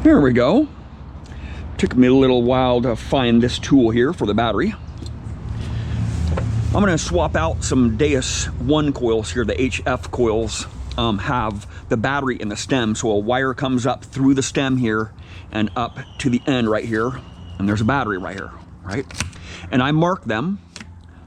Here we go. Took me a little while to find this tool here for the battery. I'm going to swap out some Deus 1 coils here. The HF coils have the battery in the stem, so a wire comes up through the stem here and up to the end right here, and there's a battery right here, right? And I mark them.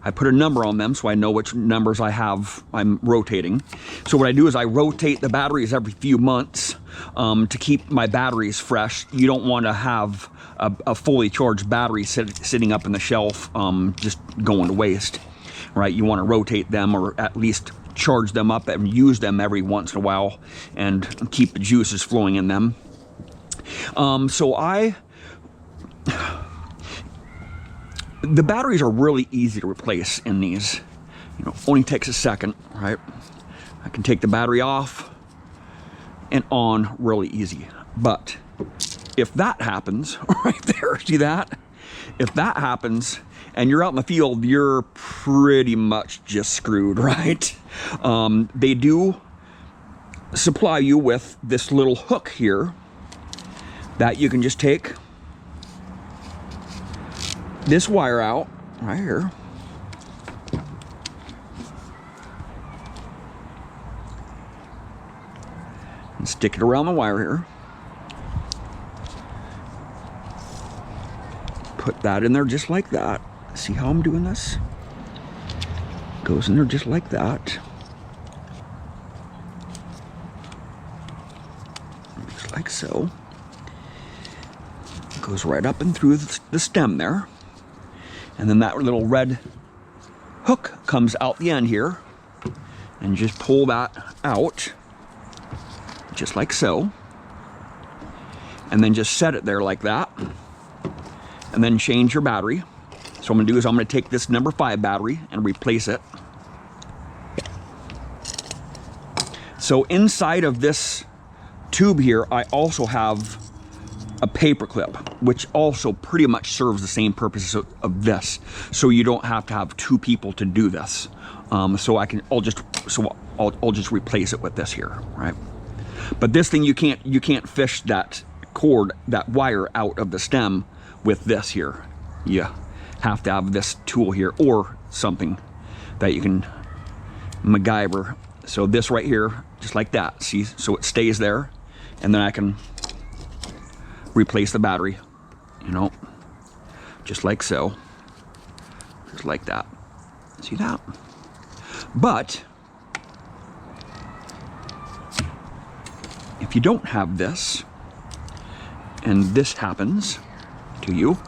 I put a number on them so I know which numbers I'm rotating. So what I do is I rotate the batteries every few months to keep my batteries fresh. You don't want to have a fully charged battery sitting up in the shelf just going to waste, right? You want to rotate them, or at least charge them up and use them every once in a while and keep the juices flowing in them. The batteries are really easy to replace in these. You know, only takes a second, right? I can take the battery off and on really easy. But if that happens, right there, see that? If that happens and you're out in the field, you're pretty much just screwed, right? They do supply you with this little hook here that you can just take this wire out right here, and stick it around the wire here. Put that in there just like that. See how I'm doing this? Goes in there just like that. Just like so. Goes right up and through the stem there. And then that little red hook comes out the end here, and just pull that out just like so, and then just set it there like that, and then change your battery. So what I'm gonna do is I'm gonna take this number 5 battery and replace it. So inside of this tube here, I also have a paper clip, which also pretty much serves the same purpose of this. So you don't have to have 2 people to do this. I'll just replace it with this here, right? But this thing, you can't fish that cord, that wire out of the stem with this here. You have to have this tool here or something that you can MacGyver. So this right here, just like that, see? So it stays there, and then I can replace the battery, you know, just like so, just like that. See that? But if you don't have this, and this happens to you,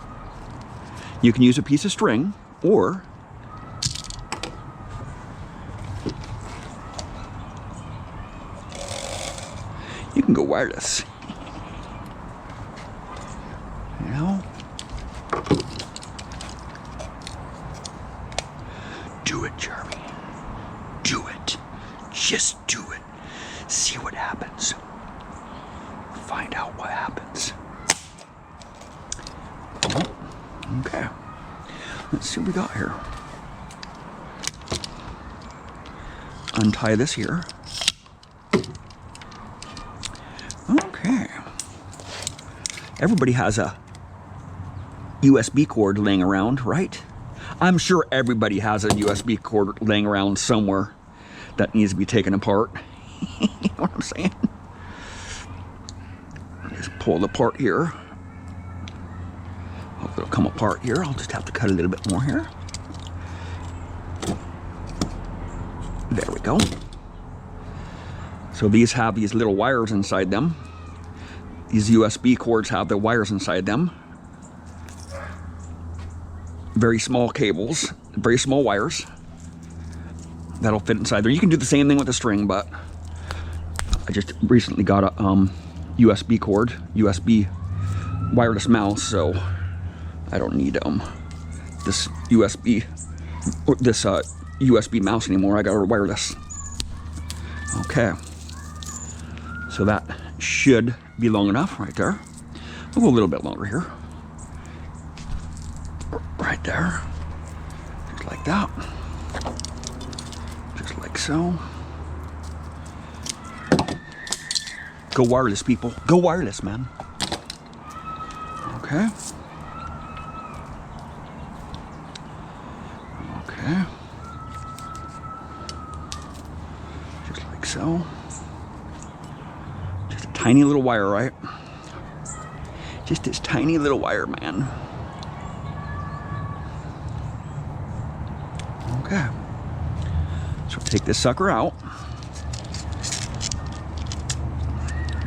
you can use a piece of string, or you can go wireless. You know? Do it, Jeremy. Do it. Just do it. See what happens. Find out what happens. Oh, okay. Let's see what we got here. Untie this here. Okay. Everybody has a USB cord laying around, right? I'm sure everybody has a USB cord laying around somewhere that needs to be taken apart. You know what I'm saying? Just pull the part here. Hopefully it'll come apart here. I'll just have to cut a little bit more here. There we go. So these have these little wires inside them. These USB cords have the wires inside them. Very small cables, very small wires that'll fit inside there. You can do the same thing with the string, but I just recently got a USB cord, USB wireless mouse, so I don't need this USB mouse anymore. I got a wireless. Okay, so that should be long enough right there. We'll go a little bit longer here. Right there, just like that, just like so. Go wireless, people. Go wireless, man. Okay. Okay. Just like so. Just a tiny little wire, right? Just this tiny little wire, man. Okay. So take this sucker out.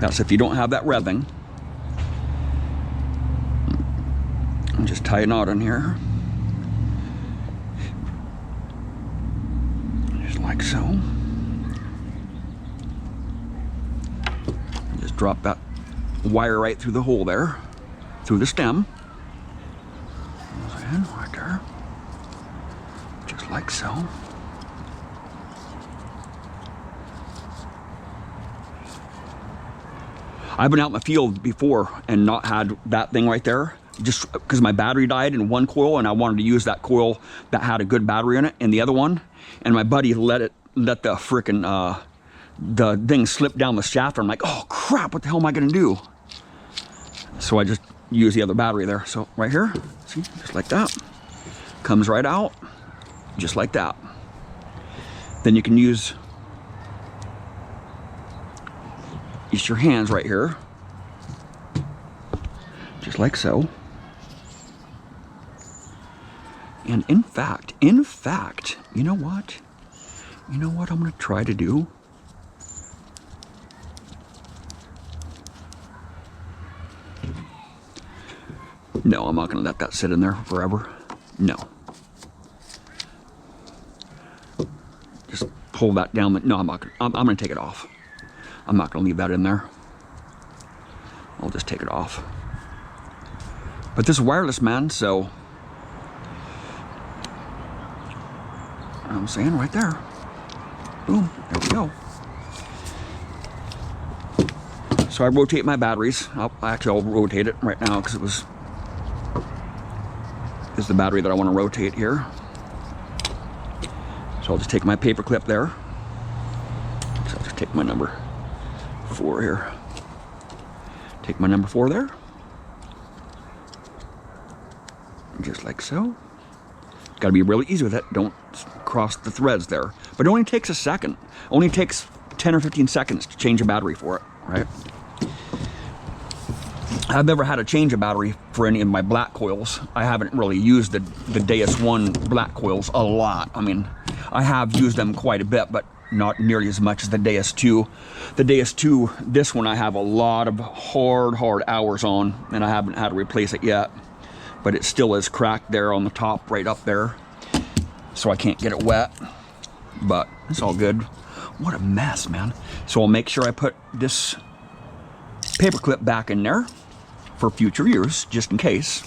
That's if you don't have that revving. And just tie a knot in here. Just like so. Just drop that wire right through the hole there, through the stem. In right there. Just like so. I've been out in the field before and not had that thing right there, just because my battery died in one coil and I wanted to use that coil that had a good battery in it in the other one, and my buddy let the frickin' the thing slip down the shaft. I'm like, oh crap, what the hell am I gonna do? So I just use the other battery there. So right here, see, just like that, comes right out, just like that. Then you can use your hands right here, just like so. And in fact, you know what? You know what I'm gonna try to do? No, I'm not gonna let that sit in there forever. No. Just pull that down. No, I'm not gonna, I'm gonna take it off. I'm not gonna leave that in there. I'll just take it off. But this is wireless, man, so you know what I'm saying, right there. Boom, there we go. So I rotate my batteries. I'll rotate it right now because this is the battery that I want to rotate here. So I'll just take my paper clip there. So I'll just take my number 4 here. Take my number 4 there. Just like so. Got to be really easy with it. Don't cross the threads there. But it only takes a second. Only takes 10 or 15 seconds to change a battery for it, right? I've never had to change a battery for any of my black coils. I haven't really used the Deus 1 black coils a lot. I mean, I have used them quite a bit, but not nearly as much as the Deus 2. The Deus 2, this one I have a lot of hard hours on, and I haven't had to replace it yet. But it still is cracked there on the top, right up there. So I can't get it wet, but it's all good. What a mess, man. So I'll make sure I put this paper clip back in there for future use, just in case.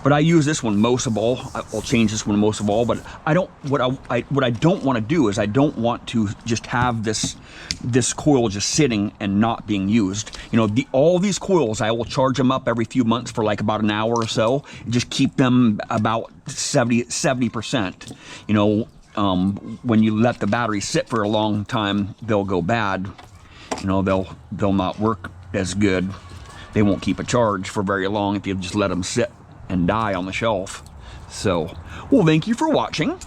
But I use this one most of all. I'll change this one most of all, but I don't, what I don't want to do is I don't want to just have this coil just sitting and not being used. You know, all these coils, I will charge them up every few months for like about an hour or so, and just keep them about 70%. You know, when you let the battery sit for a long time, they'll go bad. You know, they'll not work as good. They won't keep a charge for very long if you just let them sit and die on the shelf. So, well, thank you for watching.